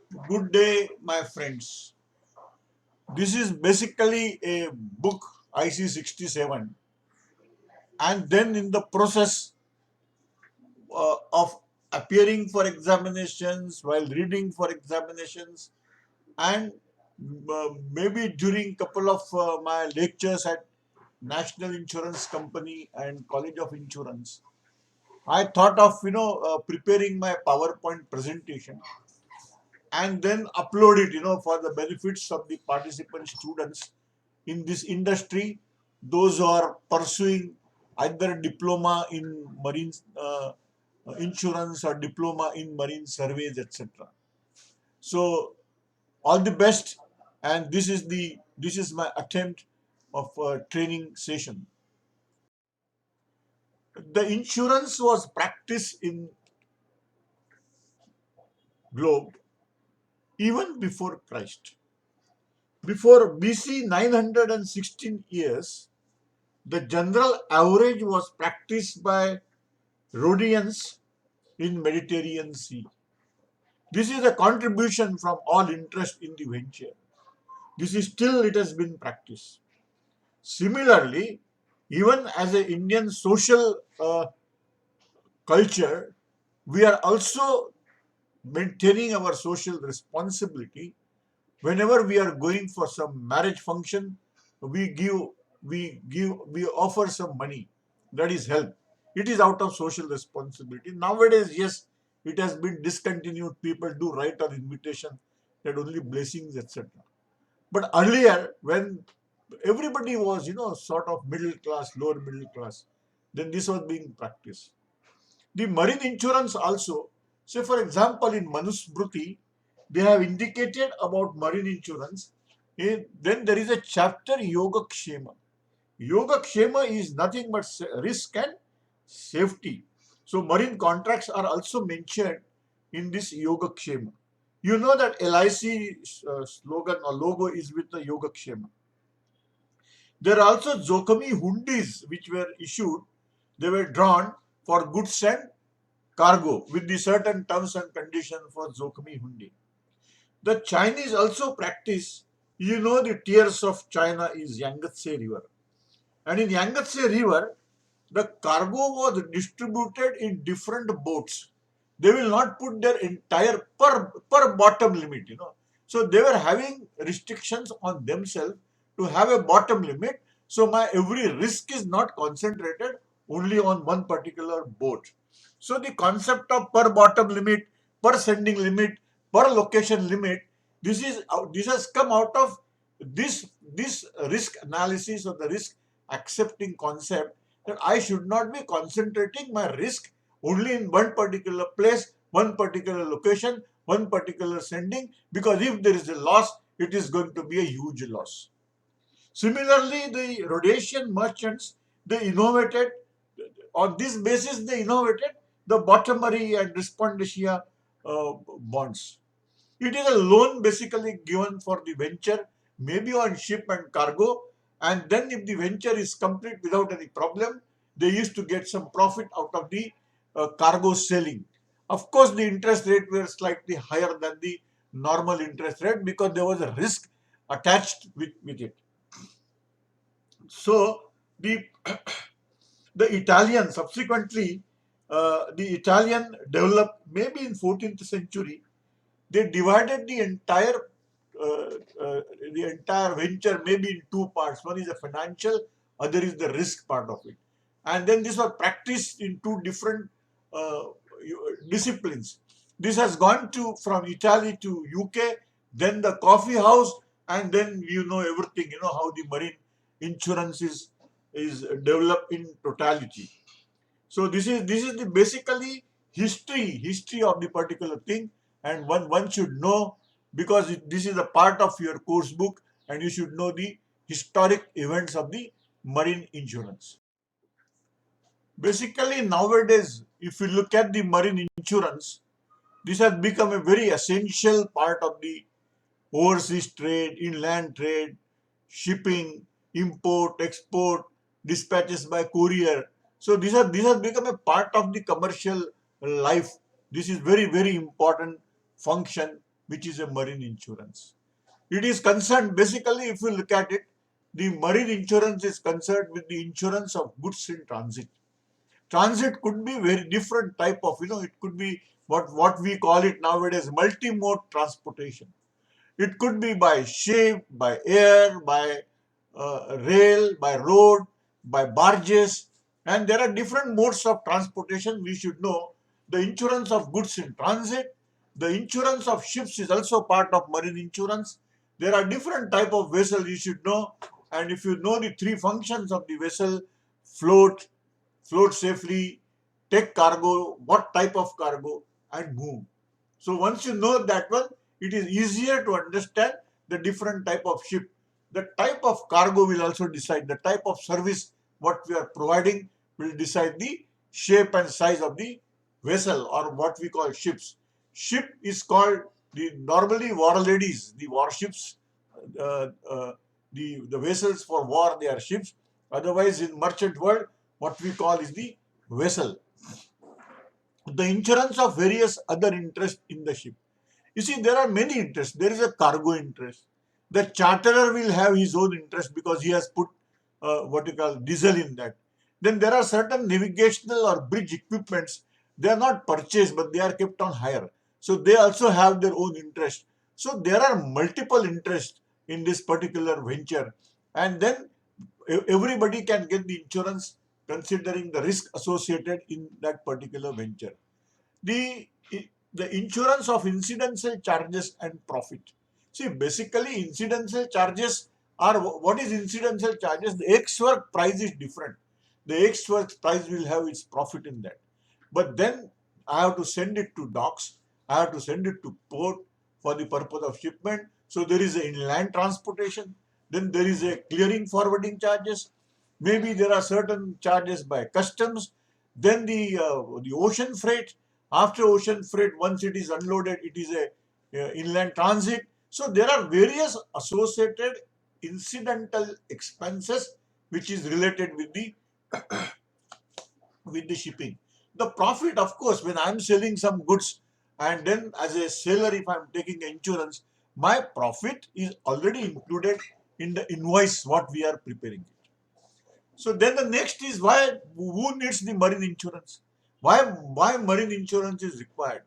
Good day, my friends. This is basically a book IC 67, and then in the process of appearing for examinations, while reading for examinations, and maybe during couple of my lectures at National Insurance Company and College of Insurance, I thought of preparing my PowerPoint presentation and then upload it for the benefits of the participant students in this industry, those who are pursuing either diploma in marine insurance or diploma in marine surveys, etc. So all the best, and this is my attempt of a training session. The insurance was practiced in globe even before Christ. Before BC 916 years, the general average was practiced by Rhodians in Mediterranean Sea. This is a contribution from all interest in the venture. This is still it has been practiced. Similarly, even as an Indian social culture, we are also maintaining our social responsibility. Whenever we are going for some marriage function, we give, we offer some money. That is help. It is out of social responsibility. Nowadays, yes, it has been discontinued. People do write on invitation that only blessings, etc. But earlier, when everybody was, sort of middle class, lower middle class, then this was being practiced. The marine insurance also, say for example, in Manusmriti, they have indicated about marine insurance. Then there is a chapter Yoga Kshema. Yoga Kshema is nothing but risk and safety. So marine contracts are also mentioned in this Yoga Kshema. You know that LIC slogan or logo is with the Yoga Kshema. There are also Zokhami hundis which were issued. They were drawn for goods and cargo with the certain terms and conditions for Zokhami hundi. The Chinese also practice, the tears of China is Yangtze River. And in Yangtze River, the cargo was distributed in different boats. They will not put their entire per bottom limit. So they were having restrictions on themselves to have a bottom limit. So my every risk is not concentrated only on one particular boat. So the concept of per bottom limit, per sending limit, per location limit, this has come out of this risk analysis or the risk accepting concept that I should not be concentrating my risk only in one particular place, one particular location, one particular sending, because if there is a loss, it is going to be a huge loss. Similarly, the Rhodesian merchants, they innovated, on this basis, they innovated the bottomary and respondentia bonds. It is a loan basically given for the venture, maybe on ship and cargo, and then if the venture is complete without any problem, they used to get some profit out of the cargo selling. Of course, the interest rate were slightly higher than the normal interest rate because there was a risk attached with it. So the the Italian subsequently, the Italian developed maybe in 14th century. They divided uh, uh, the entire venture maybe in two parts. One is the financial, other is the risk part of it. And then this was practiced in two different uh, disciplines. This has gone to from Italy to UK, then the coffee house, and then everything. You know how the marine insurance is developed in totality. So this is the basically history of the particular thing, and one should know because this is a part of your course book, and you should know the historic events of the marine insurance. Basically, nowadays, if you look at the marine insurance, this has become a very essential part of the overseas trade, inland trade, shipping, import, export, dispatches by courier. So these have become a part of the commercial life. This is very important function which is a marine insurance. It is concerned, basically, if you look at it, the marine insurance is concerned with the insurance of goods in transit. Transit could be very different type of, it could be what we call it nowadays multi-mode transportation. It could be by ship, by air, by rail, by road, by barges, and there are different modes of transportation. We should know the insurance of goods in transit. The insurance of ships is also part of marine insurance. There are different type of vessels you should know, and if you know the three functions of the vessel: float, float safely, take cargo, what type of cargo, and move. So once you know that one, it is easier to understand the different type of ship. The type of cargo will also decide, the type of service what we are providing will decide the shape and size of the vessel, or what we call ships. Ship is called the normally war ladies, the warships, uh, uh, the vessels for war, they are ships. Otherwise, in merchant world, what we call is the vessel. The insurance of various other interests in the ship. You see, there are many interests. There is a cargo interest. The charterer will have his own interest because he has put what you call diesel in that. Then there are certain navigational or bridge equipments. They are not purchased, but they are kept on hire. So they also have their own interest. So there are multiple interests in this particular venture, and then everybody can get the insurance considering the risk associated in that particular venture. The the insurance of incidental charges and profit. See, basically, incidental charges are, what is incidental charges? The X work price is different. The X work price will have its profit in that. But then I have to send it to docks. I have to send it to port for the purpose of shipment. So there is a inland transportation. Then there is a clearing forwarding charges. Maybe there are certain charges by customs. Then the ocean freight. After ocean freight, once it is unloaded, it is a inland transit. So there are various associated incidental expenses which is related with the shipping. The profit, of course, when I'm selling some goods, and then as a seller, if I'm taking insurance, my profit is already included in the invoice what we are preparing. So then the next is, why, who needs the marine insurance? Why marine insurance is required?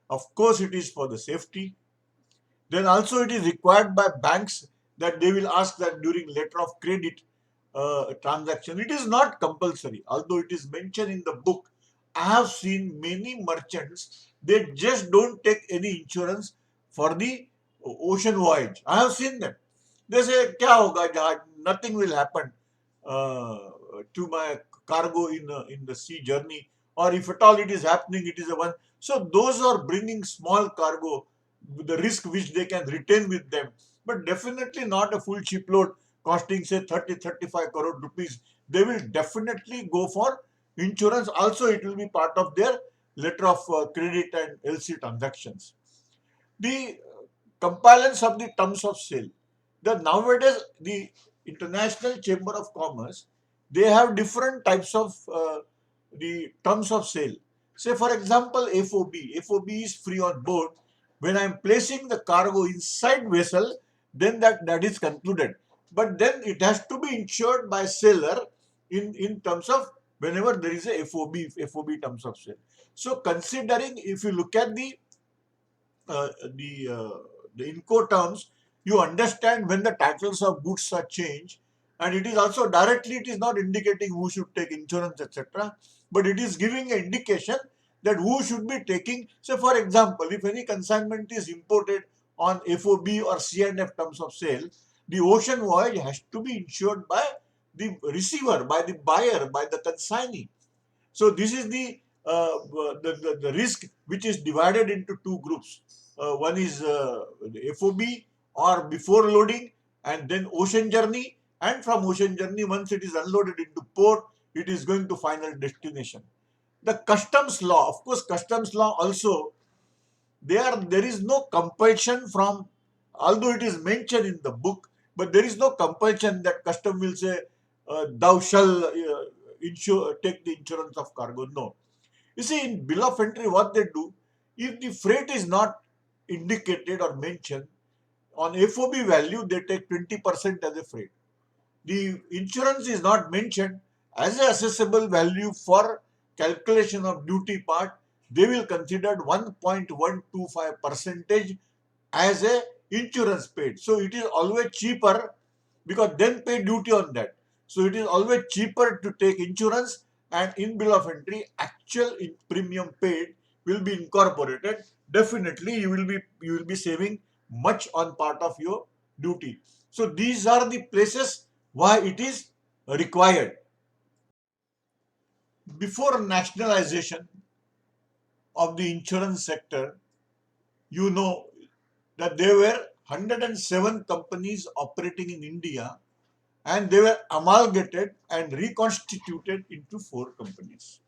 Of course, it is for the safety. Then also it is required by banks, that they will ask that during letter of credit transaction. It is not compulsory, although it is mentioned in the book. I have seen many merchants, they just don't take any insurance for the ocean voyage. I have seen them. They say, "Kya hoga jahaj? Nothing will happen uh, to my cargo in the sea journey, or if at all it is happening, it is a one." So those are bringing small cargo with the risk which they can retain with them, but definitely not a full shipload costing say 30-35 crore rupees. They will definitely go for insurance. Also, it will be part of their letter of credit and LC transactions. The compliance of the terms of sale. The nowadays the International Chamber of Commerce, they have different types of the terms of sale. Say for example, FOB. FOB is free on board. When I am placing the cargo inside vessel, then that is concluded. But then it has to be insured by seller in terms of whenever there is a FOB terms of sale. So considering, if you look at uh, the uh, the Incoterms, you understand when the titles of goods are changed, and it is also directly, it is not indicating who should take insurance, etc., but it is giving an indication that who should be taking. So for example, if any consignment is imported on FOB or C&F terms of sale, the ocean voyage has to be insured by the receiver, by the buyer, by the consignee. So this is the risk, which is divided into two groups. One is the FOB, or before loading, and then ocean journey, and from ocean journey, once it is unloaded into port, it is going to final destination. The customs law, of course, customs law also, there is no compulsion from, although it is mentioned in the book, but there is no compulsion that custom will say thou shall take the insurance of cargo. No. You see, in bill of entry, what they do, if the freight is not indicated or mentioned on FOB value, they take 20% as a freight. The insurance is not mentioned as a assessable value for calculation of duty part. They will consider 1.125 percentage as a insurance paid. So it is always cheaper because then pay duty on that. So it is always cheaper to take insurance, and in bill of entry actual premium paid will be incorporated. Definitely you will be saving much on part of your duty. So these are the places why it is required. Before nationalization of the insurance sector, you know that there were 107 companies operating in India, and they were amalgamated and reconstituted into four companies.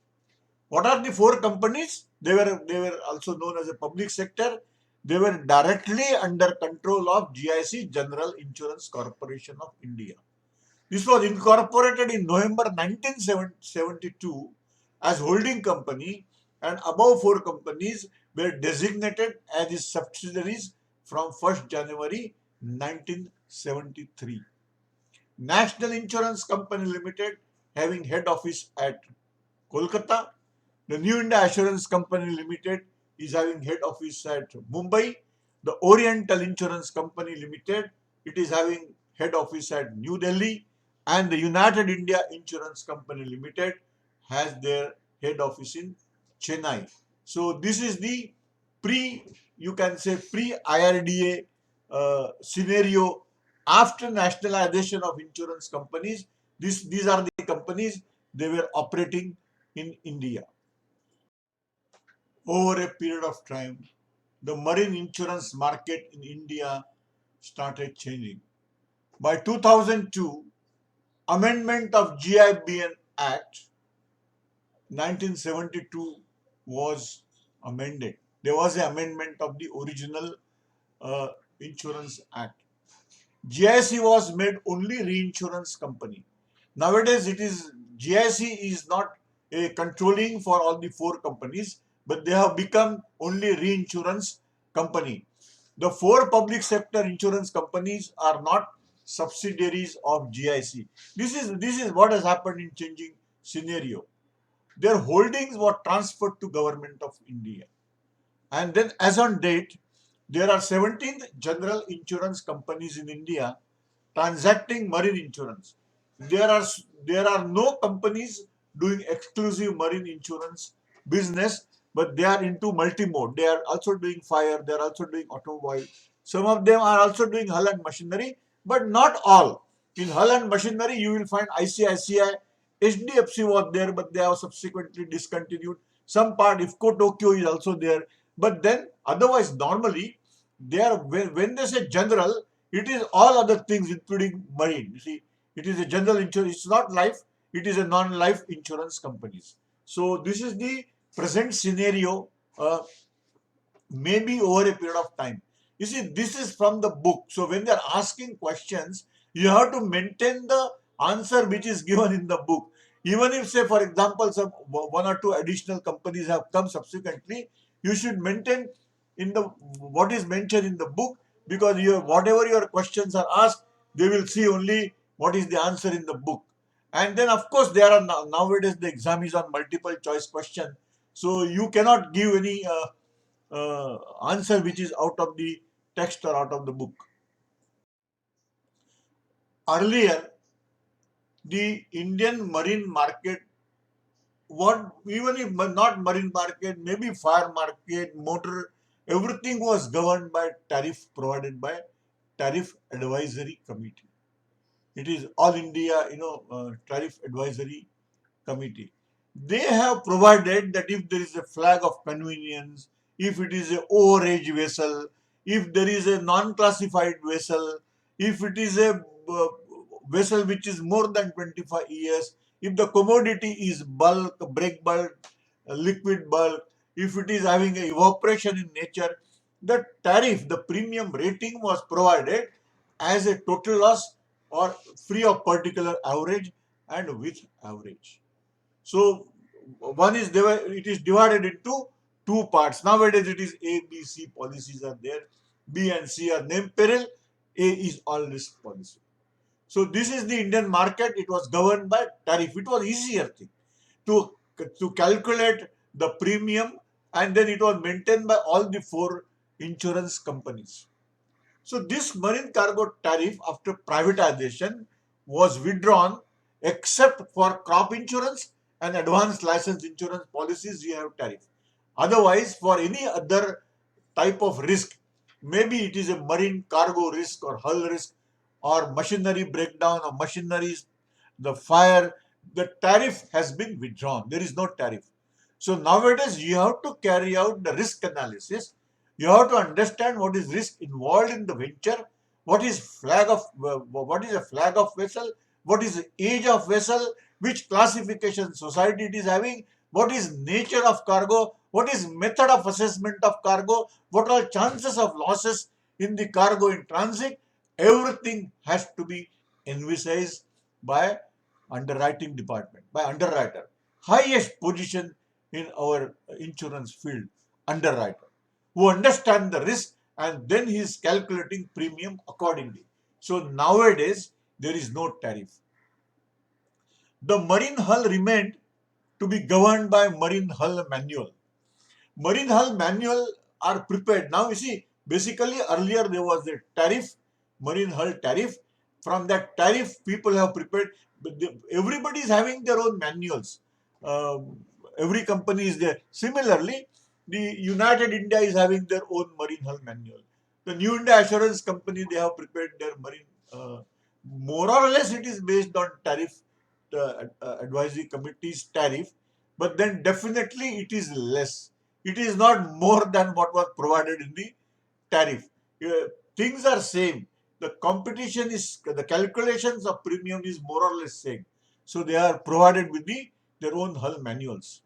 What are the four companies? They were also known as a public sector. They were directly under control of GIC, General Insurance Corporation of India. This was incorporated in November 1972 as holding company, and above four companies were designated as its subsidiaries from 1st January 1973. National Insurance Company Limited, having head office at Kolkata. The New India Assurance Company Limited is having head office at Mumbai. The Oriental Insurance Company Limited, it is having head office at New Delhi. And the United India Insurance Company Limited has their head office in Chennai. So this is the you can say pre-IRDA scenario after nationalization of insurance companies. These are the companies they were operating in India. Over a period of time, the marine insurance market in India started changing. By 2002, amendment of GIBN Act 1972 was amended. There was an amendment of the original uh, Insurance Act. GIC was made only reinsurance company. Nowadays, it is GIC is not a controlling for all the four companies, but they have become only reinsurance company. The four public sector insurance companies are not subsidiaries of GIC. This is what has happened in changing scenario. Their holdings were transferred to Government of India. And then as on date, there are 17 general insurance companies in India transacting marine insurance. There are there are no companies doing exclusive marine insurance business, but they are into multi-mode. They are also doing fire, they are also doing automobile. Some of them are also doing hull and machinery, but not all. In hull and machinery, you will find ICICI, HDFC was there, but they have subsequently discontinued. Some part IFCO Tokyo is also there, but then otherwise normally they are when they say general, it is all other things including marine. You see, it is a general insurance. It's not life. It is a non-life insurance companies. So this is the present scenario. Maybe over a period of time. You see, this is from the book. So when they are asking questions, you have to maintain the answer which is given in the book. Even if, say, for example, some one or two additional companies have come subsequently, you should maintain in the what is mentioned in the book, because whatever your questions are asked, they will see only what is the answer in the book. And then, of course, there are nowadays the exam is on multiple choice question, so you cannot give any answer which is out of the text or out of the book. Earlier, the Indian marine market, what even if not marine market, maybe fire market, motor, everything was governed by tariff provided by Tariff Advisory Committee. It is All India, Tariff Advisory Committee. They have provided that if there is a flag of convenience, if it is a overage vessel, if there is a non-classified vessel, if it is a vessel which is more than 25 years, if the commodity is bulk, break bulk, liquid bulk, if it is having a evaporation in nature, the tariff, the premium rating was provided as a total loss or free of particular average and with average. So one is it is divided into two parts. Nowadays it is A, B, C policies are there. B and C are name peril. A is all risk policy. So this is the Indian market. It was governed by tariff. It was easier thing to calculate the premium, and then it was maintained by all the four insurance companies. So this marine cargo tariff after privatization was withdrawn except for crop insurance and advanced license insurance policies we have tariff. Otherwise, for any other type of risk, maybe it is a marine cargo risk or hull risk or machinery breakdown or machineries, the fire, the tariff has been withdrawn. There is no tariff. So nowadays you have to carry out the risk analysis. You have to understand what is risk involved in the venture, what is a flag of vessel, what is the age of vessel, which classification society it is having, what is nature of cargo, what is method of assessment of cargo, what are chances of losses in the cargo in transit. Everything has to be envisaged by underwriting department, by underwriter. Highest position in our insurance field, underwriter, who understand the risk and then he is calculating premium accordingly. So nowadays there is no tariff. The marine hull remained to be governed by marine hull manual. Marine hull manual are prepared. Now you see, basically earlier there was a tariff, marine hull tariff. From that tariff, people have prepared. Everybody is having their own manuals. Every company is there. Similarly, the United India is having their own marine hull manual. The New India Assurance Company, they have prepared their marine. More or less, it is based on tariff, advisory committee's tariff, but then definitely it is less. It is not more than what was provided in the tariff. Things are same. The competition is, the calculations of premium is more or less same. So they are provided with their own hull manuals.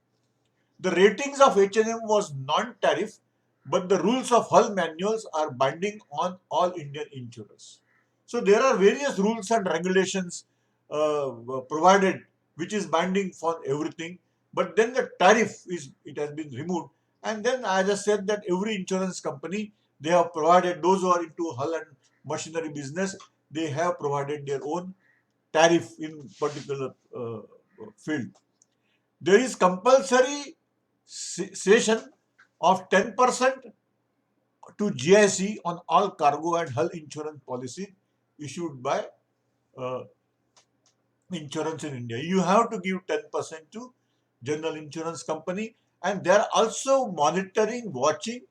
The ratings of H&M was non-tariff, but the rules of hull manuals are binding on all Indian insurers. So there are various rules and regulations provided, which is binding for everything. But then the tariff it has been removed. And then as I said that every insurance company, they have provided, those who are into hull and machinery business, they have provided their own tariff in particular field. There is compulsory cession of 10% to GIC on all cargo and hull insurance policy issued by uh, insurance in India. You have to give 10% to general insurance company, and they are also monitoring, watching,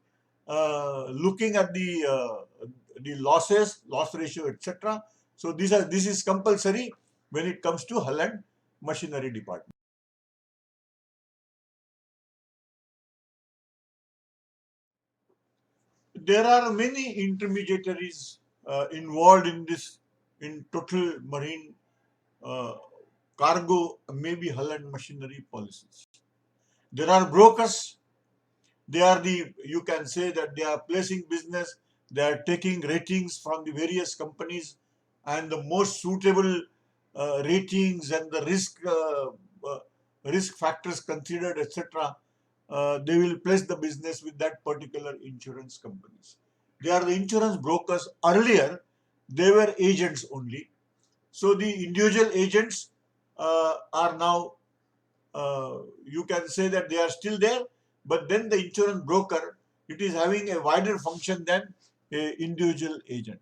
looking at the losses, loss ratio, etc. So this is compulsory when it comes to hull and machinery department. There are many intermediaries involved in this, in total marine uh, cargo, maybe hull and machinery policies. There are brokers. They are you can say that they are placing business. They are taking ratings from the various companies, and the most suitable ratings and the risk factors considered, etc. They will place the business with that particular insurance companies. They are the insurance brokers. Earlier, they were agents only. So the individual agents are now, you can say that they are still there, but then the insurance broker, it is having a wider function than a individual agent.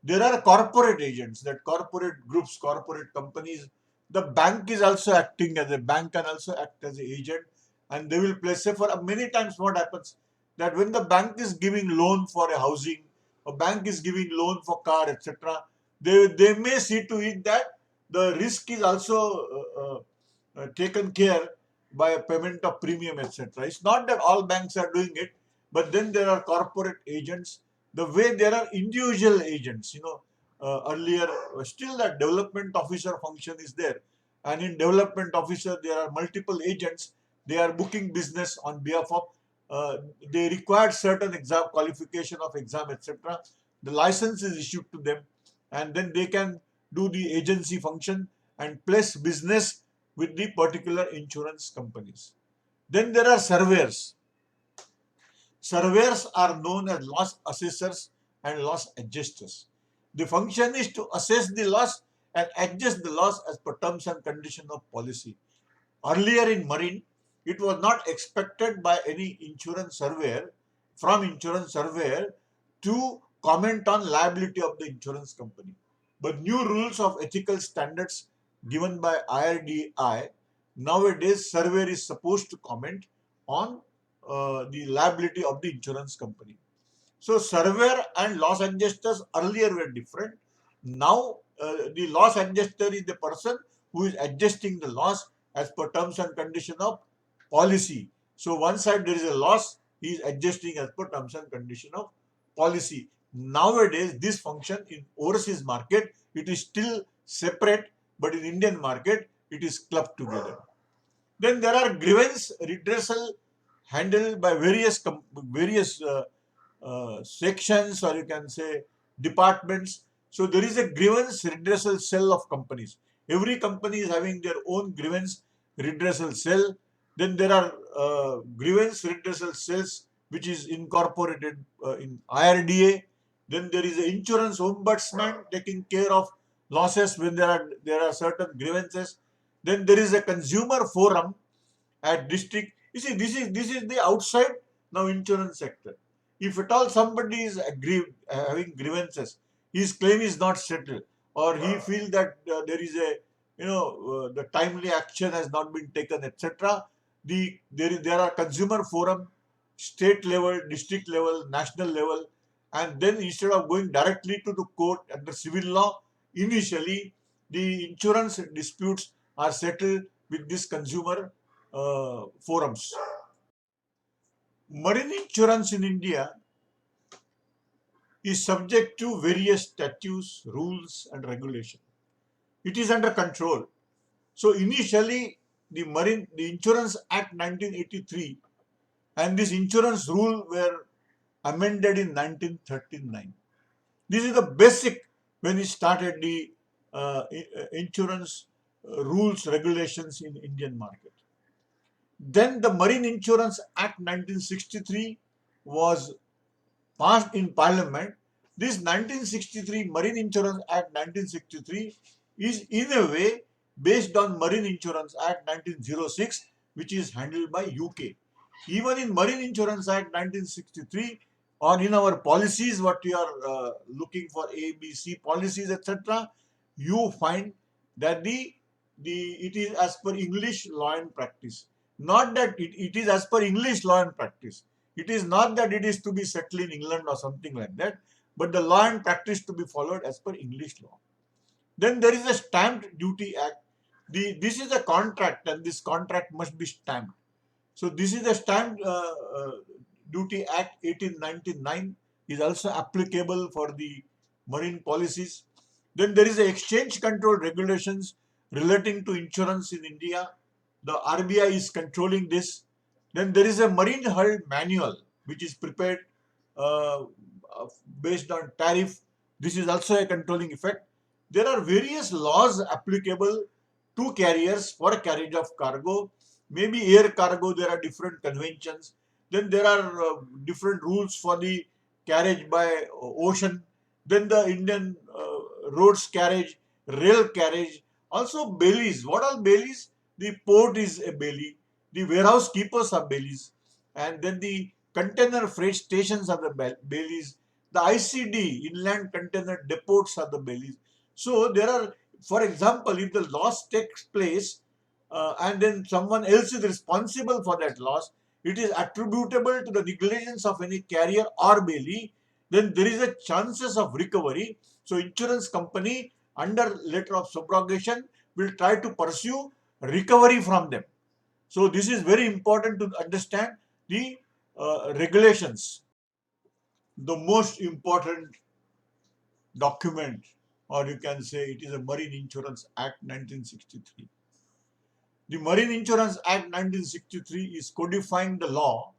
There are corporate agents, that corporate groups, corporate companies. The bank is also acting as a bank, can also act as an agent, and they will place. Say for many times, what happens that when the bank is giving loan for a housing, a bank is giving loan for car, etc. They may see to it that the risk is also taken care by a payment of premium, etc. It's not that all banks are doing it, but then there are corporate agents. The way there are individual agents, earlier still that development officer function is there, and in development officer there are multiple agents. They are booking business on behalf of. They require certain exam qualification of exam, etc. The license is issued to them, and then they can do the agency function and place business with the particular insurance companies. Then there are surveyors. Surveyors are known as loss assessors and loss adjusters. The function is to assess the loss and adjust the loss as per terms and conditions of policy. Earlier in marine, it was not expected by any insurance surveyor to comment on liability of the insurance company. But new rules of ethical standards given by IRDAI, nowadays surveyor is supposed to comment on the liability of the insurance company. So surveyor and loss adjusters earlier were different. Now the loss adjuster is the person who is adjusting the loss as per terms and condition of policy. So one side there is a loss, he is adjusting as per terms and condition of policy. Nowadays this function in overseas market, it is still separate, but in Indian market it is clubbed together. Then there are grievance redressal handled by various sections, or you can say departments. So there is a grievance redressal cell of companies. Every company is having their own grievance redressal cell. Then there are grievance redressal cells which is incorporated in IRDA. Then there is an insurance ombudsman taking care of losses when there are certain grievances. Then there is a consumer forum at district. You see, this is the outside now insurance sector. If at all somebody is aggrieved, having grievances, his claim is not settled, or he feels that there is a the timely action has not been taken, etc. There are consumer forum, state level, district level, national level, and then instead of going directly to the court under civil law, initially the insurance disputes are settled with this consumer forums. Marine insurance in India is subject to various statutes, rules, and regulation. It is under control. So initially, the Insurance Act 1983 and this insurance rule were amended in 1939. This is the basic when we started the insurance rules, regulations in Indian market. Then the Marine Insurance Act 1963 was passed in Parliament. This 1963 Marine Insurance Act 1963 is in a way based on Marine Insurance Act 1906, which is handled by UK. Even in Marine Insurance Act 1963, or in our policies, what we are looking for, ABC policies, etc., you find that it is as per English law and practice. Not that it is as per English law and practice. It is not that it is to be settled in England or something like that, but the law and practice to be followed as per English law. Then there is a Stamp Duty Act. This is a contract, and this contract must be stamped. So this is the Stamp Duty Act 1899 is also applicable for the marine policies. Then there is a exchange control regulations relating to insurance in India. The RBI is controlling this. Then there is a marine hull manual which is prepared based on tariff. This is also a controlling effect. There are various laws applicable to carriers for carriage of cargo. Maybe air cargo, there are different conventions. Then there are different rules for the carriage by ocean. Then the Indian roads carriage, rail carriage. Also bailies. What are bailies? The port is a bailey. The warehouse keepers are bailies. And then the container freight stations are the bailies. The ICD, inland container depots, are the bailies. So there are, for example, if the loss takes place and then someone else is responsible for that loss, it is attributable to the negligence of any carrier or bailey, then there is a chances of recovery. So insurance company under letter of subrogation will try to pursue recovery from them. So this is very important to understand the regulations. The most important document, or you can say it is a Marine Insurance Act 1963. The Marine Insurance Act 1963 is codifying the law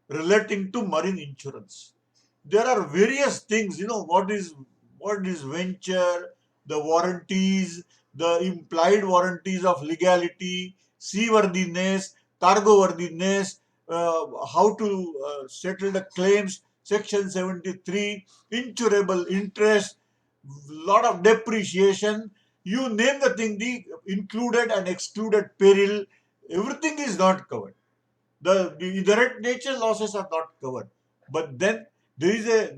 relating to marine insurance. There are various things, what is venture, the warranties, the implied warranties of legality, seaworthiness, cargo worthiness, how to settle the claims, section 73, insurable interest, lot of depreciation, you name the thing, the included and excluded peril, everything is not covered. The inherent nature losses are not covered. But then there is a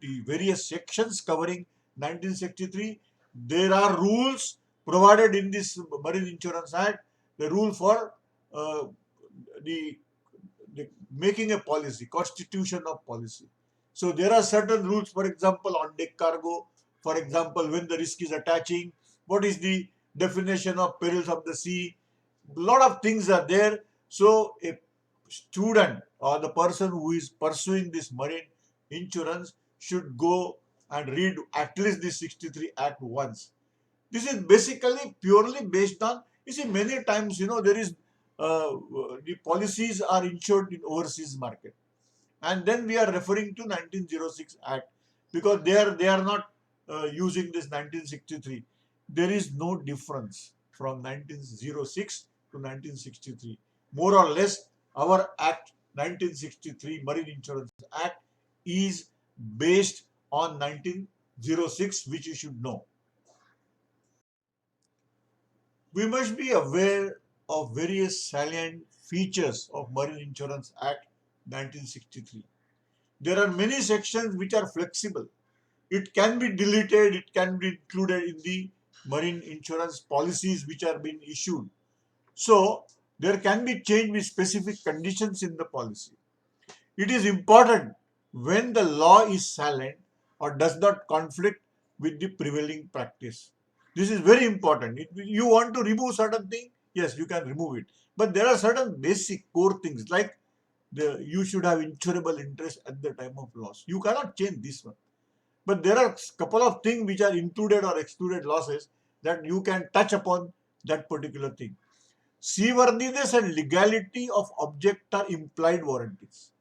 the various sections covering 1963. There are rules provided in this Marine Insurance Act. The rule for uh, the, the making a policy, constitution of policy. So there are certain rules, for example, on deck cargo, for example, when the risk is attaching, what is the definition of perils of the sea, a lot of things are there. So a student or the person who is pursuing this marine insurance should go and read at least the 63 Act once. This is basically purely based on, you see, many times, there is, the policies are insured in overseas market. And then we are referring to 1906 Act because they are not using this 1963. There is no difference from 1906 to 1963. More or less, our Act 1963 Marine Insurance Act is based on 1906, which you should know. We must be aware of various salient features of Marine Insurance Act 1963. There are many sections which are flexible. It can be deleted, it can be included in the marine insurance policies which are being issued. So, there can be change with specific conditions in the policy. It is important when the law is silent or does not conflict with the prevailing practice. This is very important. If you want to remove certain thing, yes, you can remove it. But there are certain basic core things like you should have insurable interest at the time of loss. You cannot change this one. But there are couple of things which are included or excluded losses that you can touch upon that particular thing. Seaworthiness and legality of object are implied warranties.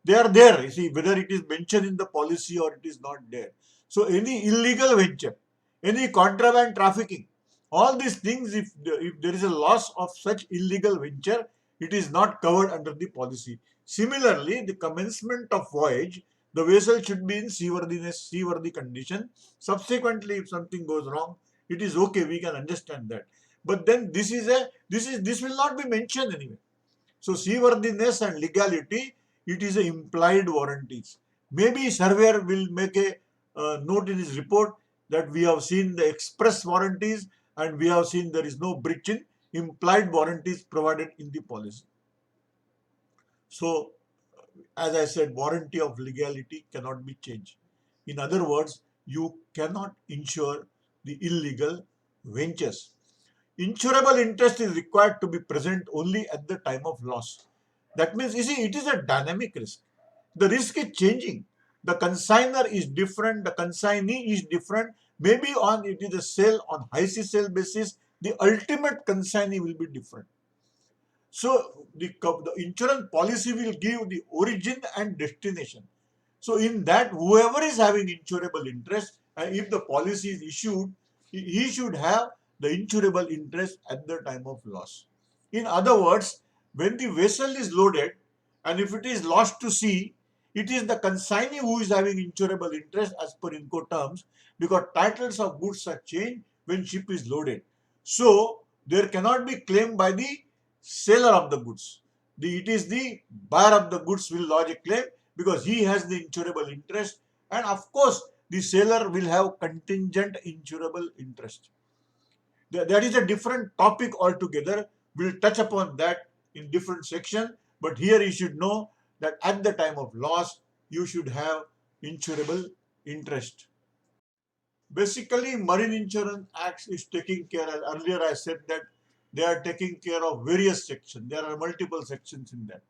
They are there. You see, whether it is mentioned in the policy or it is not there. So any illegal venture, any contraband trafficking, all these things, if there is a loss of such illegal venture, it is not covered under the policy. Similarly, the commencement of voyage, the vessel should be in seaworthy condition. Subsequently, if something goes wrong, it is okay. We can understand that. But then this will not be mentioned anyway. So seaworthiness and legality, it is a implied warranties. Maybe surveyor will make a note in his report that we have seen the express warranties and we have seen there is no breach in implied warranties provided in the policy. So, as I said, warranty of legality cannot be changed. In other words, you cannot insure the illegal ventures. Insurable interest is required to be present only at the time of loss. That means, you see, it is a dynamic risk. The risk is changing. The consignor is different, the consignee is different. Maybe on it is a sale on high sea sale basis, the ultimate consignee will be different. So the insurance policy will give the origin and destination. So in that, whoever is having insurable interest, if the policy is issued, he should have the insurable interest at the time of loss. In other words, when the vessel is loaded and if it is lost to sea, it is the consignee who is having insurable interest as per INCO terms, because titles of goods are changed when ship is loaded. So there cannot be claimed by the seller of the goods. It is the buyer of the goods will lodge a claim because he has the insurable interest, and of course the seller will have contingent insurable interest. That is a different topic altogether. We'll touch upon that in different section, but here you should know that at the time of loss you should have insurable interest. Basically, Marine Insurance Act is taking care, as earlier I said, that they are taking care of various sections. There are multiple sections in that.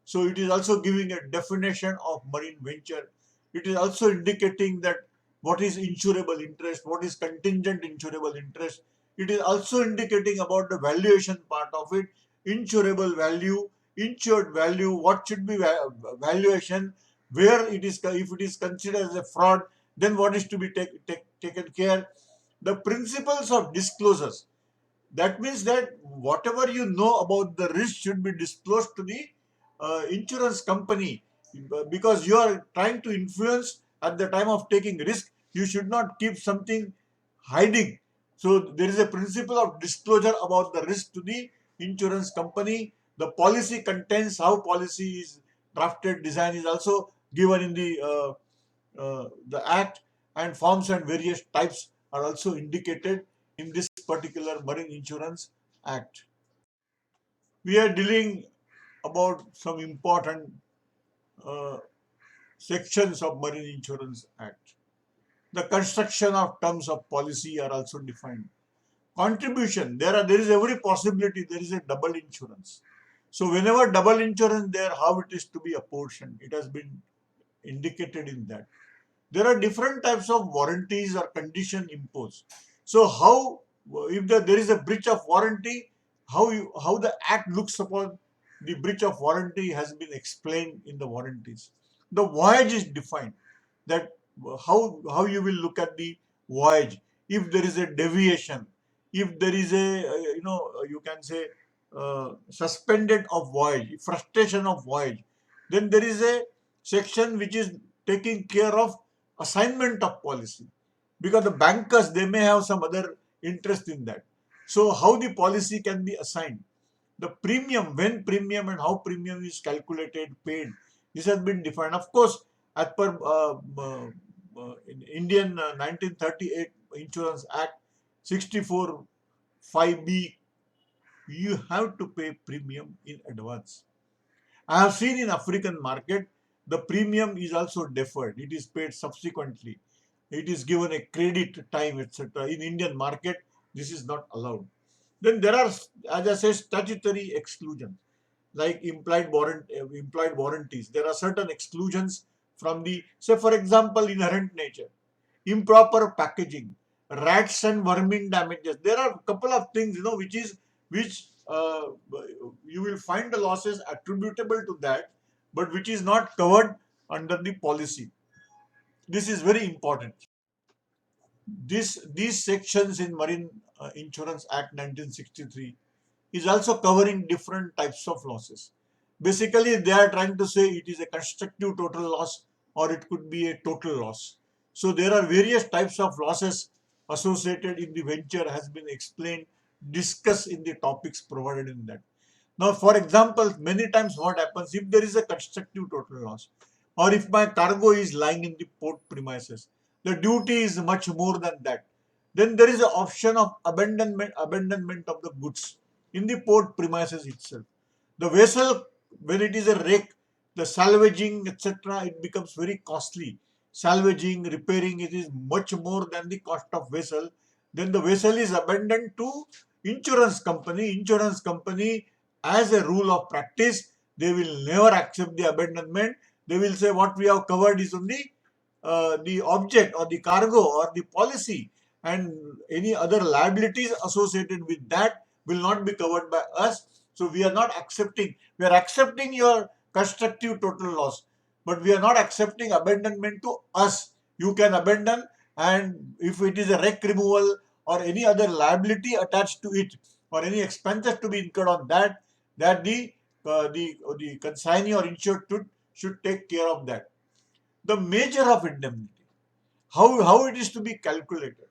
So it is also giving a definition of marine venture. It is also indicating that what is insurable interest, what is contingent insurable interest. It is also indicating about the valuation part of it, insurable value, insured value, what should be valuation, where it is, if it is considered as a fraud, then what is to be taken care. The principles of disclosures. That means that whatever you know about the risk should be disclosed to the insurance company, because you are trying to influence at the time of taking risk. You should not keep something hiding. So there is a principle of disclosure about the risk to the insurance company. The policy contains how policy is drafted, design is also given in the act, and forms and various types are also indicated in this particular Marine Insurance Act. We are dealing about some important uh, sections of Marine Insurance Act. The construction of terms of policy are also defined. Contribution, there is every possibility there is a double insurance. So whenever double insurance there, how it is to be apportioned, it has been indicated in that. There are different types of warranties or condition imposed. So how, if there is a breach of warranty, how the act looks upon the breach of warranty has been explained in the warranties. The voyage is defined, that how you will look at the voyage. If there is a deviation, if there is a you can say suspended of voyage, frustration of voyage, then there is a section which is taking care of assignment of policy, because the bankers, they may have some other interest in that. So how the policy can be assigned, the premium, when premium and how premium is calculated, paid, this has been defined. Of course, as per in Indian 1938 Insurance Act 64 5B, you have to pay premium in advance. I have seen in African market, the premium is also deferred. It is paid subsequently. It is given a credit time, etc. In Indian market, this is not allowed. Then there are, as I say, statutory exclusions, like implied warranties. There are certain exclusions from the, say for example, inherent nature, improper packaging, rats and vermin damages. There are a couple of things, which you will find the losses attributable to that, but which is not covered under the policy. This is very important. These sections in Marine Insurance Act 1963 is also covering different types of losses. Basically, they are trying to say it is a constructive total loss or it could be a total loss. So there are various types of losses associated in the venture has been explained, discussed in the topics provided in that. Now, for example, many times what happens if there is a constructive total loss, or if my cargo is lying in the port premises, the duty is much more than that. Then there is an option of abandonment of the goods in the port premises itself. The vessel, when it is a wreck, the salvaging, etc., it becomes very costly. Salvaging, repairing, it is much more than the cost of vessel. Then the vessel is abandoned to insurance company. Insurance company, as a rule of practice, they will never accept the abandonment. They will say what we have covered is only the object or the cargo or the policy, and any other liabilities associated with that will not be covered by us. So we are not accepting. We are accepting your constructive total loss, but we are not accepting abandonment to us. You can abandon, and if it is a wreck removal or any other liability attached to it, or any expenses to be incurred on that, that the consignee or insured should take care of that. The measure of indemnity, how it is to be calculated.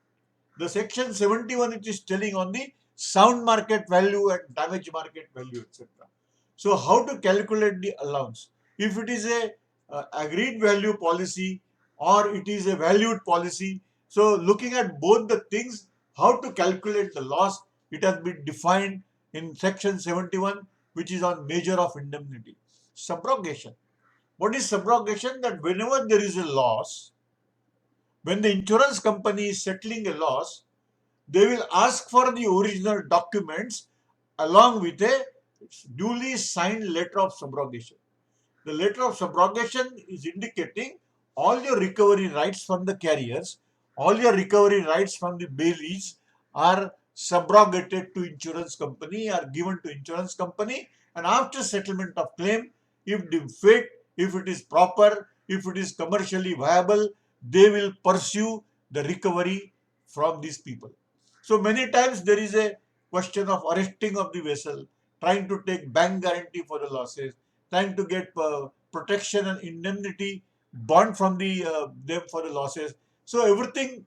The section 71, it is telling on the sound market value and damage market value, etc. So how to calculate the allowance? If it is a agreed value policy or it is a valued policy, so looking at both the things, how to calculate the loss, it has been defined in section 71, which is on measure of indemnity. Subrogation. What is subrogation? That whenever there is a loss, when the insurance company is settling a loss, they will ask for the original documents along with a duly signed letter of subrogation. The letter of subrogation is indicating all your recovery rights from the carriers, all your recovery rights from the bailees are subrogated to insurance company, are given to insurance company, and after settlement of claim, if the fit, if it is proper, if it is commercially viable, they will pursue the recovery from these people. So many times there is a question of arresting of the vessel, trying to take bank guarantee for the losses, trying to get protection and indemnity bond from the them for the losses. So everything,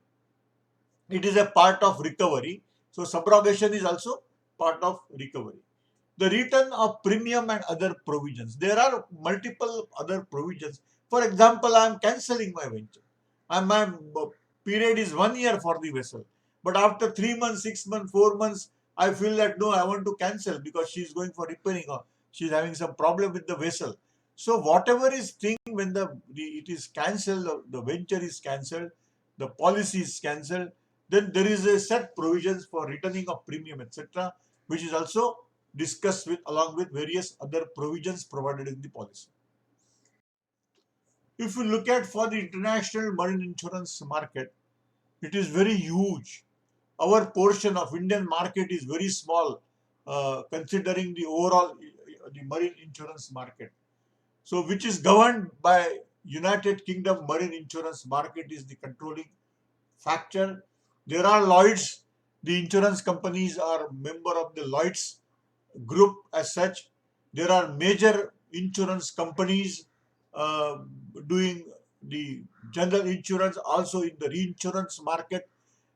it is a part of recovery. So subrogation is also part of recovery. The return of premium and other provisions. There are multiple other provisions. For example, I am cancelling my venture. My period is 1 year for the vessel. But after 3 months, 6 months, 4 months, I feel that no, I want to cancel because she is going for repairing or she is having some problem with the vessel. So whatever is thing when it is cancelled, the venture is cancelled, the policy is cancelled, then there is a set provisions for returning of premium, etc., which is also discussed with along with various other provisions provided in the policy. If you look at for the international marine insurance market, it is very huge. Our portion of Indian market is very small, considering the overall the marine insurance market. So, which is governed by United Kingdom marine insurance market is the controlling factor. There are Lloyd's. The insurance companies are member of the Lloyd's group as such. There are major insurance companies uh, doing the general insurance, also in the reinsurance market.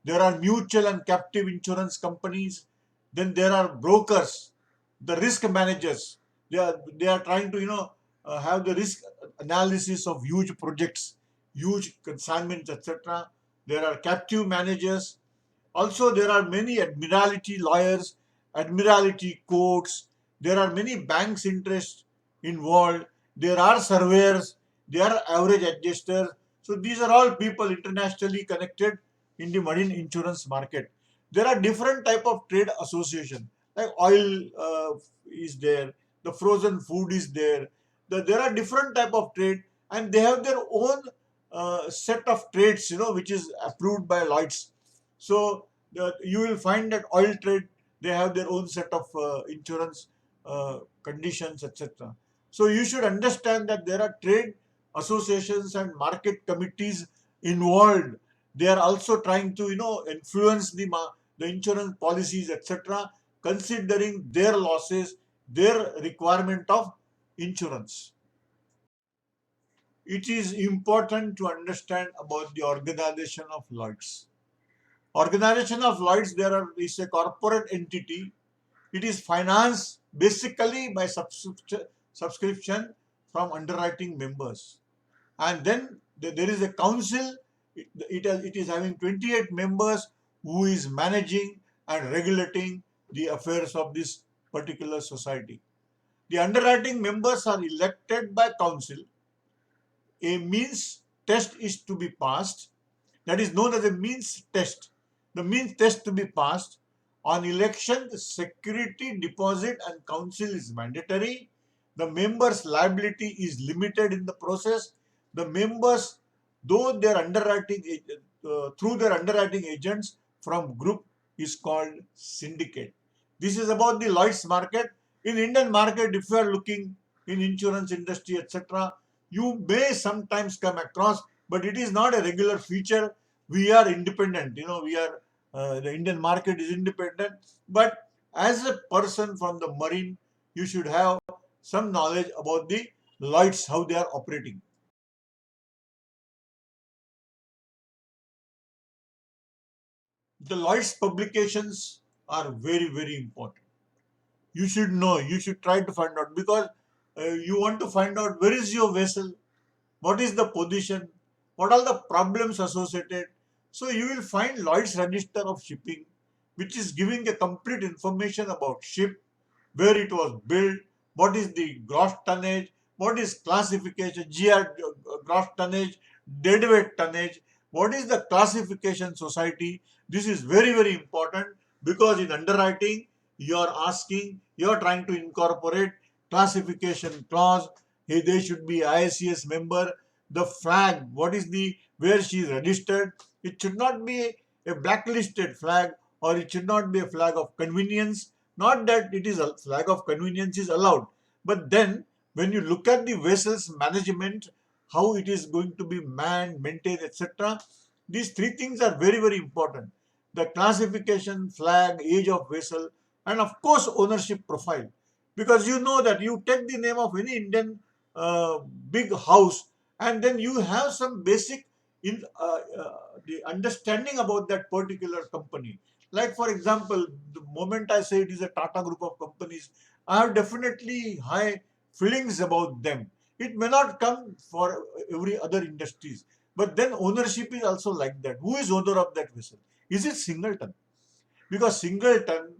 There are mutual and captive insurance companies. Then there are brokers, the risk managers. They are trying to have the risk analysis of huge projects, huge consignments, etc. There are captive managers. Also, there are many admiralty lawyers, admiralty courts. There are many banks' interests involved. There are surveyors. There are average adjusters. So these are all people internationally connected in the marine insurance market. There are different type of trade association, like oil is there, the frozen food is there. There are different type of trade, and they have their own set of trades, which is approved by Lloyd's. So you will find that oil trade, they have their own set of insurance conditions, etc. So you should understand that there are trade associations and market committees involved. They are also trying to influence the insurance policies, etc., considering their losses, their requirement of insurance. It is important to understand about the organization of Lloyd's. Organization of Lloyd's, is a corporate entity. It is financed basically by subscription from underwriting members. And then there is a council. It is having 28 members who is managing and regulating the affairs of this particular society. The underwriting members are elected by council. A means test is to be passed, that is known as a means test. The means test to be passed on election, the security deposit and council is mandatory. The members' liability is limited in the process. The members, though their through their underwriting agents from group, is called syndicate. This is about the Lloyd's market. In Indian market, if you are looking in insurance industry, etc., you may sometimes come across, but it is not a regular feature. We are independent. We are the Indian market is independent. But as a person from the marine, you should have some knowledge about the Lloyd's, how they are operating. The Lloyd's publications are very, very important. You should know, you should try to find out, because you want to find out where is your vessel, what is the position, what are the problems associated. So you will find Lloyd's Register of Shipping, which is giving a complete information about ship, where it was built, what is the gross tonnage, what is classification, gross tonnage, deadweight tonnage, what is the classification society. This is very, very important, because in underwriting, you are asking, you are trying to incorporate classification clause. Hey, they should be ISCS member. The flag, what is where she is registered. It should not be a blacklisted flag, or it should not be a flag of convenience. Not that it is a flag of convenience is allowed, but then when you look at the vessel's management, how it is going to be manned, maintained, etc., these three things are very, very important. The classification, flag, age of vessel, and of course ownership profile, because you know that you take the name of any Indian big house, and then you have some basic in the understanding about that particular company. Like for example, the moment I say it is a Tata group of companies, I have definitely high feelings about them. It may not come for every other industries, but then ownership is also like that. Who is owner of that vessel? Is it Singleton? Because Singleton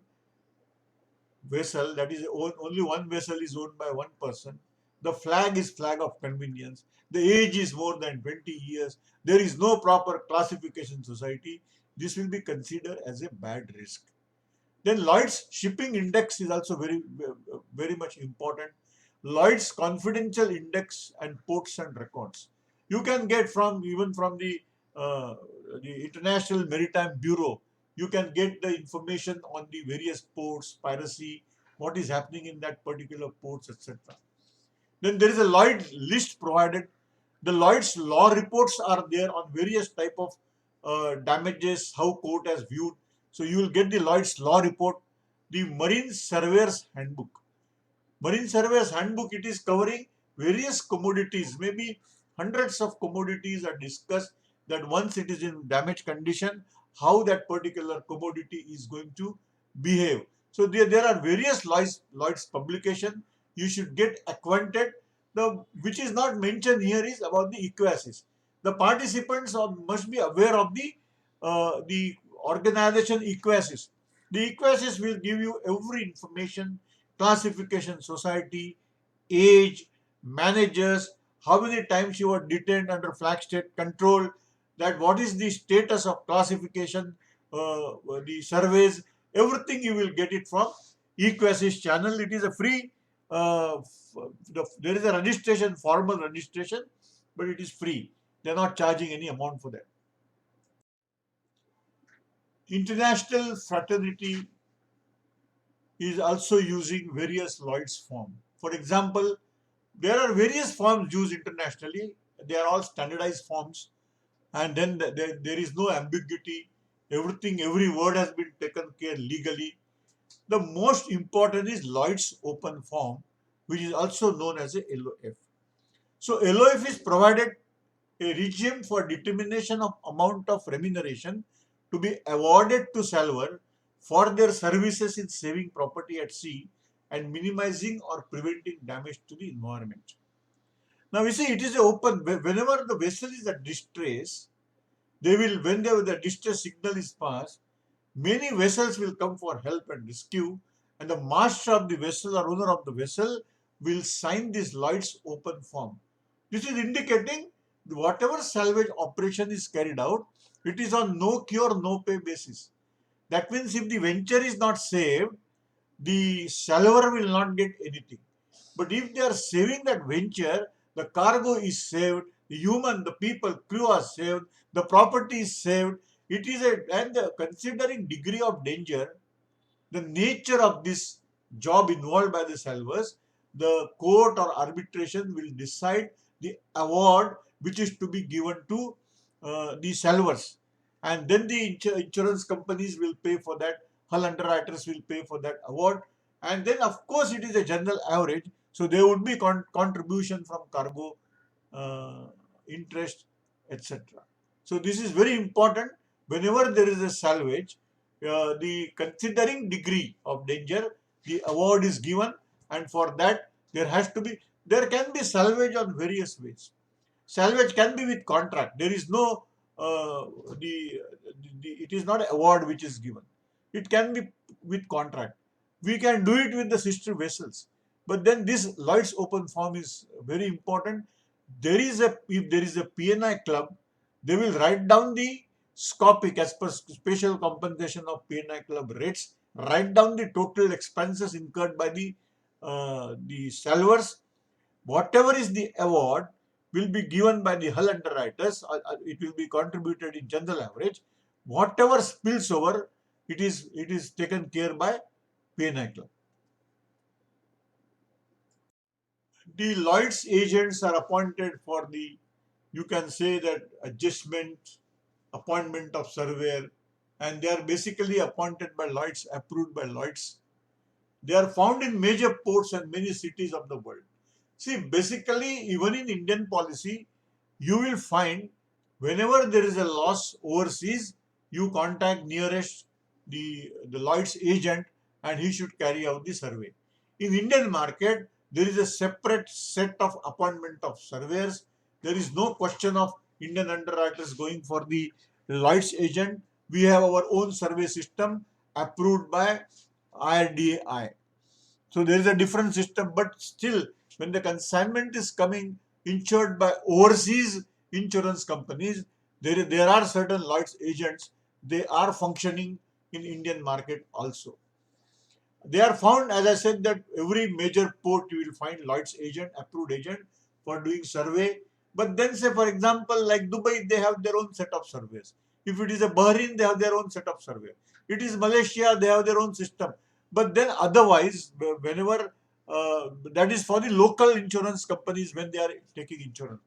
vessel, that is only one vessel is owned by one person. The flag is flag of convenience. The age is more than 20 years. There is no proper classification society. This will be considered as a bad risk. Then Lloyd's shipping index is also very much important. Lloyd's confidential index and ports and records. You can get from even from the International Maritime Bureau. You can get the information on the various ports, piracy, what is happening in that particular ports, etc. Then there is a Lloyd list provided. The Lloyd's law reports are there on various type of damages, how court has viewed. So you will get the Lloyd's law report, the Marine Surveyor's Handbook. Marine Surveyor's Handbook, it is covering various commodities, maybe hundreds of commodities are discussed, that once it is in damaged condition, how that particular commodity is going to behave. So there are various Lloyd's publication. You should get acquainted. The which is not mentioned here is about the EQUASIS. The participants must be aware of the organization EQUASIS. The EQUASIS will give you every information, classification society, age, managers, how many times you were detained under flag state control, that what is the status of classification, the surveys, everything you will get it from EQUASIS channel. It is a free, there is a registration, formal registration, but it is free. They are not charging any amount for that. International fraternity is also using various Lloyd's form. For example, there are various forms used internationally. They are all standardized forms, and then there is no ambiguity. Everything, every word has been taken care legally. The most important is Lloyd's open form, which is also known as a LOF. So LOF is provided a regime for determination of amount of remuneration to be awarded to salvor for their services in saving property at sea and minimizing or preventing damage to the environment. Now we see it is open. Whenever the vessel is at distress, they will, whenever the distress signal is passed, many vessels will come for help and rescue, and the master of the vessel or owner of the vessel will sign this Lloyd's open form. This is indicating whatever salvage operation is carried out, it is on no cure, no pay basis. That means if the venture is not saved, the salver will not get anything. But if they are saving that venture, the cargo is saved, the human, the people, crew are saved, the property is saved. It is and considering degree of danger, the nature of this job involved by the salvers, the court or arbitration will decide the award which is to be given to the salvers, and then the insurance companies will pay for that, hull underwriters will pay for that award, and then of course it is a general average, so there would be contribution from cargo, uh, interest, etc. So this is very important. Whenever there is a salvage, the considering degree of danger, the award is given, and for that there can be salvage on various ways. Salvage can be with contract. There is no it is not an award which is given. It can be with contract. We can do it with the sister vessels. But then this Lloyd's open form is very important. If there is a PNI club, they will write down the SCOPIC as per special compensation of PNI club rates. Write down the total expenses incurred by the salvers. Whatever is the award will be given by the hull underwriters. It will be contributed in general average. Whatever spills over, it is taken care by PNI club. The Lloyd's agents are appointed for the, you can say that adjustment, appointment of surveyor, and they are basically appointed by Lloyd's, approved by Lloyd's. They are found in major ports and many cities of the world. See, basically, even in Indian policy, you will find whenever there is a loss overseas, you contact nearest the Lloyd's agent and he should carry out the survey. In Indian market, there is a separate set of appointment of surveyors. There is no question of Indian underwriters going for the Lloyd's agent. We have our own survey system approved by IRDAI. So there is a different system, but still, when the consignment is coming insured by overseas insurance companies, there are certain Lloyd's agents. They are functioning in Indian market also. They are found, as I said, that every major port you will find Lloyd's agent, approved agent for doing survey. But then say, for example, like Dubai, they have their own set of surveys. If it is a Bahrain, they have their own set of survey. It is Malaysia, they have their own system. But then otherwise, whenever that is for the local insurance companies when they are taking insurance.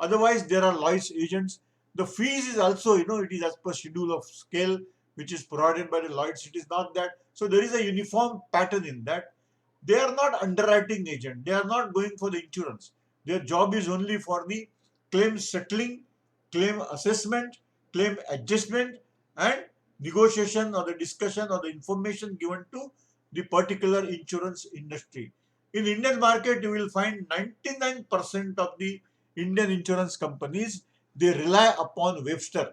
Otherwise, there are Lloyd's agents. The fees is also, it is as per schedule of scale, which is provided by the Lloyd's. It is not that. So there is a uniform pattern in that. They are not underwriting agent. They are not going for the insurance. Their job is only for the claim settling, claim assessment, claim adjustment, and negotiation or the discussion or the information given to the particular insurance industry. In Indian market, you will find 99% of the Indian insurance companies, they rely upon Webster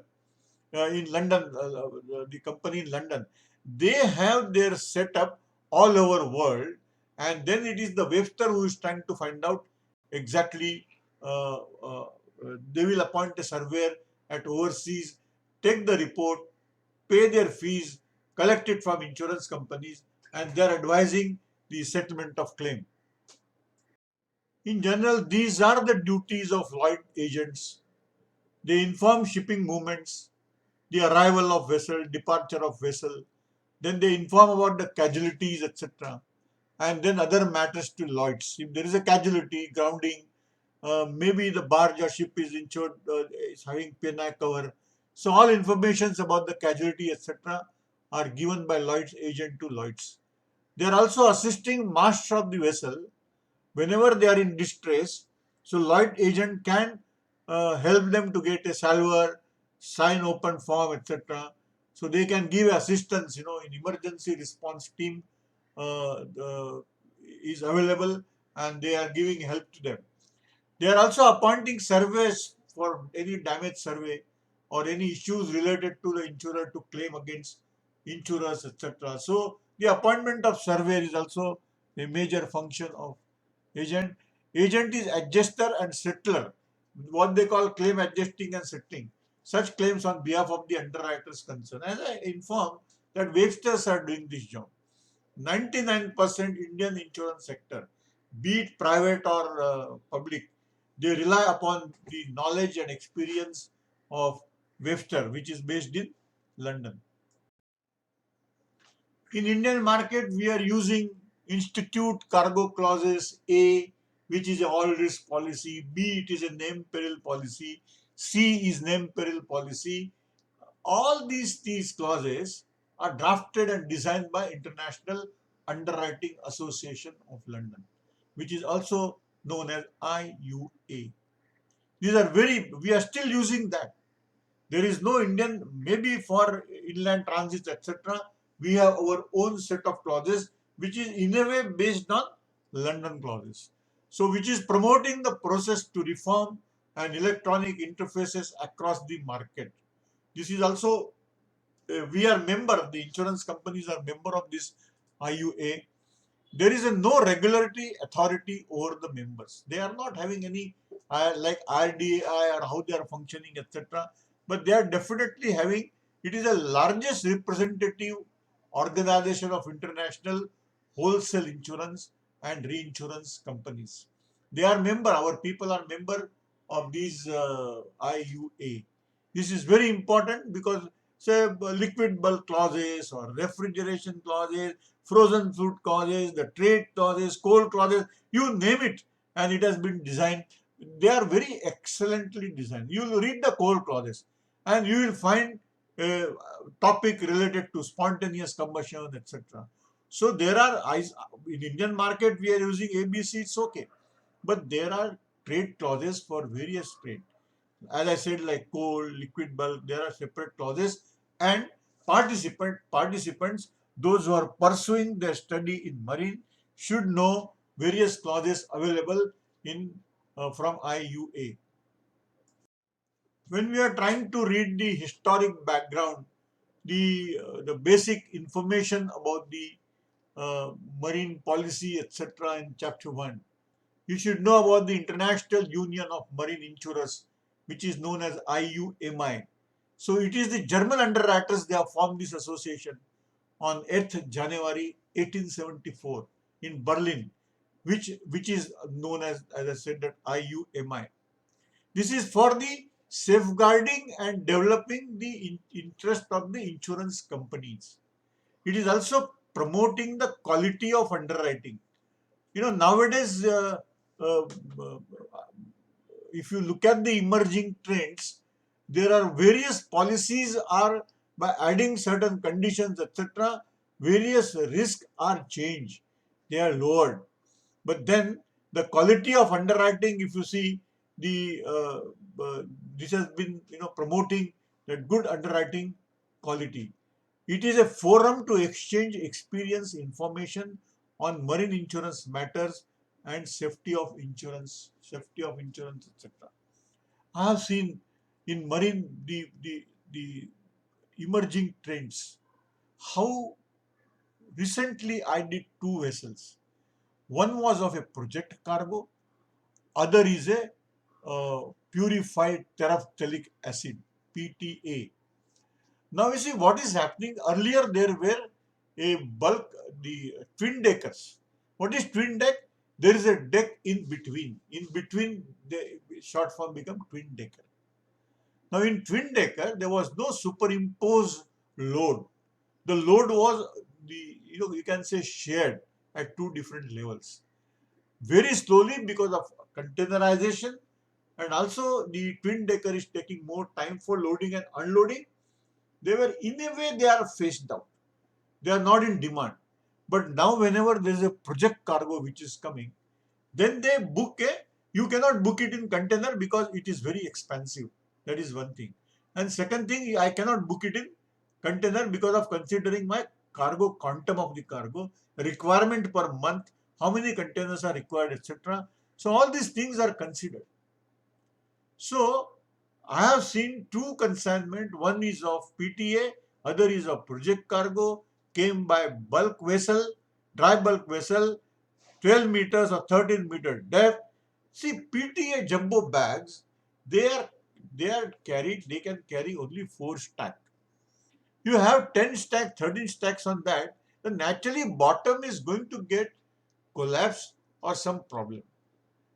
in London, the company in London. They have their setup all over world, and then it is the Webster who is trying to find out exactly. They will appoint a surveyor at overseas, take the report, pay their fees, collect it from insurance companies, and they are advising the settlement of claim. In general, these are the duties of Lloyd agents. They inform shipping movements, the arrival of vessel, departure of vessel. Then they inform about the casualties, etc. And then other matters to Lloyd's. If there is a casualty, grounding, maybe the barge or ship is insured, is having PNI cover. So all informations about the casualty, etc. are given by Lloyd's agent to Lloyd's. They are also assisting master of the vessel whenever they are in distress. So Lloyd agent can help them to get a salver, sign open form, etc. So they can give assistance. In emergency response team is available and they are giving help to them. They are also appointing surveys for any damage survey or any issues related to the insurer to claim against insurers, etc. So the appointment of surveyor is also a major function of agent. Agent is adjuster and settler, what they call claim adjusting and settling such claims on behalf of the underwriters concerned. As I informed that Websters are doing this job. 99% Indian insurance sector, be it private or public, they rely upon the knowledge and experience of Webster, which is based in London. In Indian market, we are using institute cargo clauses A, which is a all risk policy, B, it is a name peril policy, C is name peril policy. All these clauses are drafted and designed by International Underwriting Association of London, which is also known as IUA. We are still using that. There is no Indian, maybe for inland transit, etc. We have our own set of clauses, which is in a way based on London clauses. So, which is promoting the process to reform and electronic interfaces across the market. This is also, we are member, the insurance companies are member of this IUA. There is no regulatory authority over the members. They are not having any like RDI or how they are functioning, etc. But they are definitely having, it is the largest representative organization of international wholesale insurance and reinsurance companies. They are member, our people are member of these IUA. This is very important because say liquid bulk clauses or refrigeration clauses, frozen fruit clauses, the trade clauses, coal clauses, you name it, and it has been designed. They are very excellently designed. You will read the coal clauses and you will find a topic related to spontaneous combustion, etc. So there are, in Indian market we are using ABC, it's okay. But there are trade clauses for various trade. As I said, like coal, liquid bulk, there are separate clauses, and participants, those who are pursuing their study in marine, should know various clauses available in from IUA. When we are trying to read the historic background, the basic information about the marine policy, etc., in Chapter 1, you should know about the International Union of Marine Insurers, which is known as IUMI. So it is the German underwriters, they have formed this association on 8th January 1874 in Berlin, which is known as I said, that IUMI. This is for the safeguarding and developing the interest of the insurance companies. It is also promoting the quality of underwriting. Nowadays, uh, uh, if you look at the emerging trends, there are various policies are, by adding certain conditions, etc., various risks are changed, they are lowered. But then the quality of underwriting, if you see, the this has been promoting that good underwriting quality. It is a forum to exchange experience, information on marine insurance matters and safety of insurance, etc. I have seen in marine the emerging trends. How recently I did two vessels. One was of a project cargo, other is a purified terephthalic acid (PTA). Now you see what is happening. Earlier there were a bulk, the twin deckers. What is twin deck? There is a deck in between. In between, the short form become twin decker. Now in twin decker there was no superimposed load. The load was you can say shared at two different levels. Very slowly because of containerization, and also the twin decker is taking more time for loading and unloading. In a way they are phased out. They are not in demand. But now whenever there is a project cargo which is coming, then they you cannot book it in container because it is very expensive. That is one thing. And second thing, I cannot book it in container because of considering my cargo, quantum of the cargo, requirement per month, how many containers are required, etc. So all these things are considered. So I have seen two consignment. One is of PTA, other is of project cargo, came by bulk vessel, dry bulk vessel, 12 meters or 13-meter depth. See, PTA jumbo bags, they are they can carry only 4 stack. You have 10 stack, 13 stacks on that, then naturally bottom is going to get collapsed or some problem.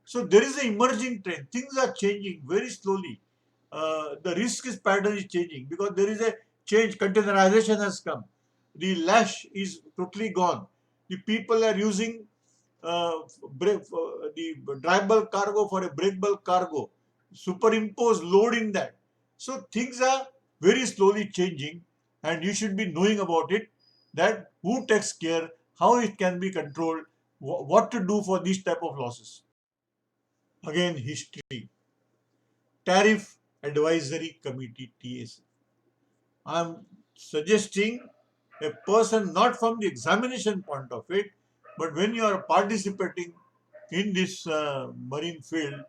So there is an emerging trend. Things are changing very slowly. The risk pattern is changing because there is a change. Containerization has come. The lash is totally gone. The people are using the dry bulk cargo for a break bulk cargo. Superimpose load in that. So things are very slowly changing, and you should be knowing about it. That who takes care, how it can be controlled, what to do for these type of losses. Again, history. Tariff Advisory Committee, TAC. I am suggesting a person not from the examination point of it, but when you are participating in this marine field,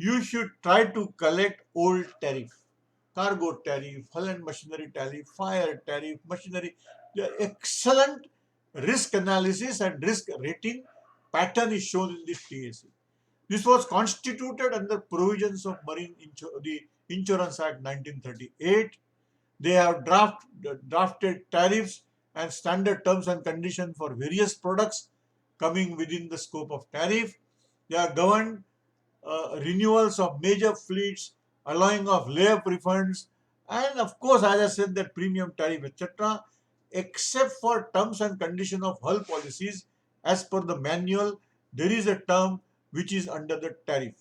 you should try to collect old tariff, cargo tariff, hull and machinery tariff, fire tariff, machinery. The excellent risk analysis and risk rating pattern is shown in this TAC. This was constituted under provisions of the Insurance Act 1938. They have drafted tariffs and standard terms and conditions for various products coming within the scope of tariff. They are governed renewals of major fleets, allowing of layup refunds, and of course, as I said, that premium tariff, etc., except for terms and condition of hull policies. As per the manual, there is a term which is under the tariff.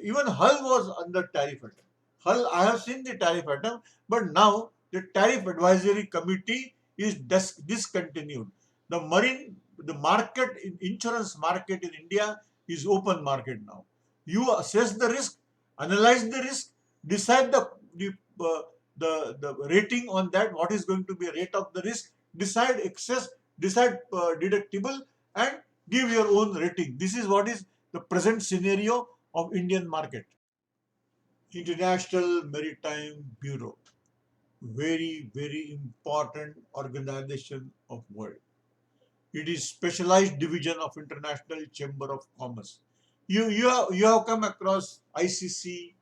Even hull was under tariff item. Hull, I have seen the tariff item, but now the tariff advisory committee is discontinued. the market, insurance market in India is open market now. You assess the risk, analyze the risk, decide uh, the rating on that, what is going to be a rate of the risk, decide excess, decide deductible, and give your own rating. This is what is the present scenario of Indian market. International Maritime Bureau, very important organization of world. It is specialized division of International Chamber of Commerce. You have come across ICC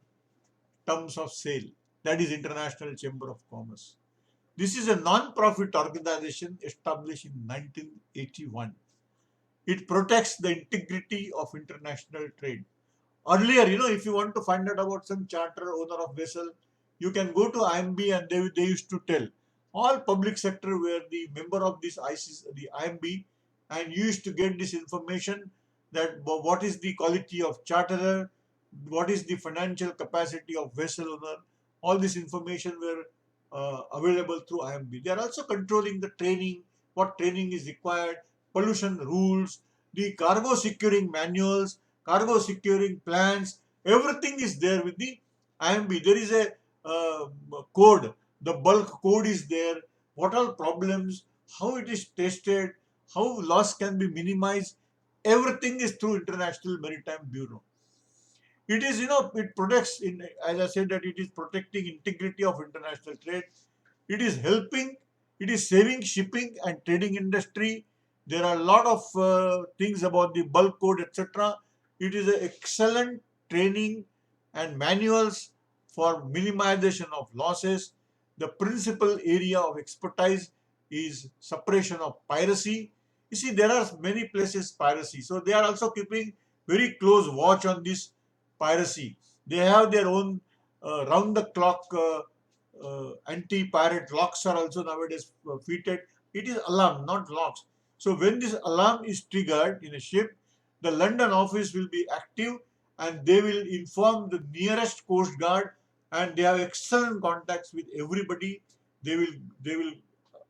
terms of sale, that is International Chamber of Commerce. This is a non-profit organization established in 1981. It protects the integrity of international trade. Earlier, if you want to find out about some charter owner of vessel, you can go to IMB, and they used to tell. All public sector were the member of this ICC, the IMB, and you used to get this information that what is the quality of charterer, what is the financial capacity of vessel owner. All this information were available through IMB. They are also controlling the training, what training is required, pollution rules, the cargo securing manuals, cargo securing plans, everything is there with the IMB. There is a code, the bulk code is there, what are problems, how it is tested, how loss can be minimized, everything is through International Maritime Bureau. It is, it protects, as I said, that it is protecting integrity of international trade. It is helping, it is saving shipping and trading industry. There are a lot of things about the bulk code, etc. It is an excellent training and manuals for minimization of losses. The principal area of expertise is suppression of piracy. You see, there are many places piracy. So they are also keeping very close watch on this piracy. They have their own round the clock anti-pirate locks are also nowadays fitted. It is alarm, not locks. So when this alarm is triggered in a ship, the London office will be active, and they will inform the nearest coast guard, and they have excellent contacts with everybody. They will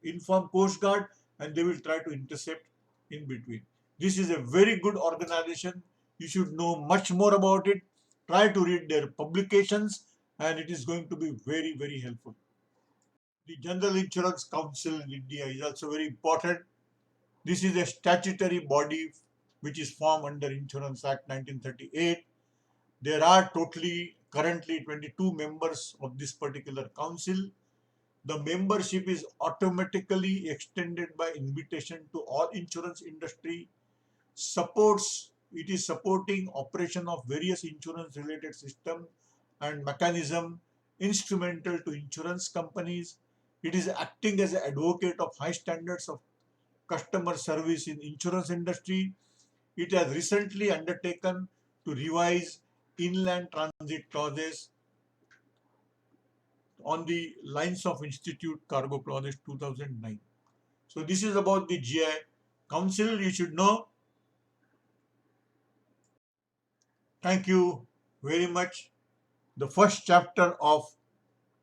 inform coast guard, and they will try to intercept in between. This is a very good organization. You should know much more about it. Try to read their publications, and it is going to be very helpful. The General Insurance Council in India is also very important. This is a statutory body which is formed under Insurance Act 1938. There are totally currently 22 members of this particular council. The membership is automatically extended by invitation to all insurance industry. It is supporting operation of various insurance related system and mechanism instrumental to insurance companies. It is acting as an advocate of high standards of customer service in insurance industry. It has recently undertaken to revise inland transit clauses on the lines of Institute Cargo Clauses 2009. So this is about the GI Council. You should know. Thank you very much. The first chapter of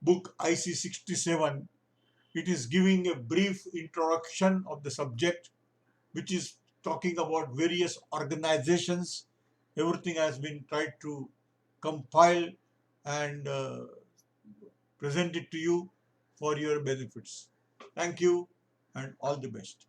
book IC 67, it is giving a brief introduction of the subject, which is talking about various organizations. Everything has been tried to compile and present it to you for your benefits. Thank you and all the best.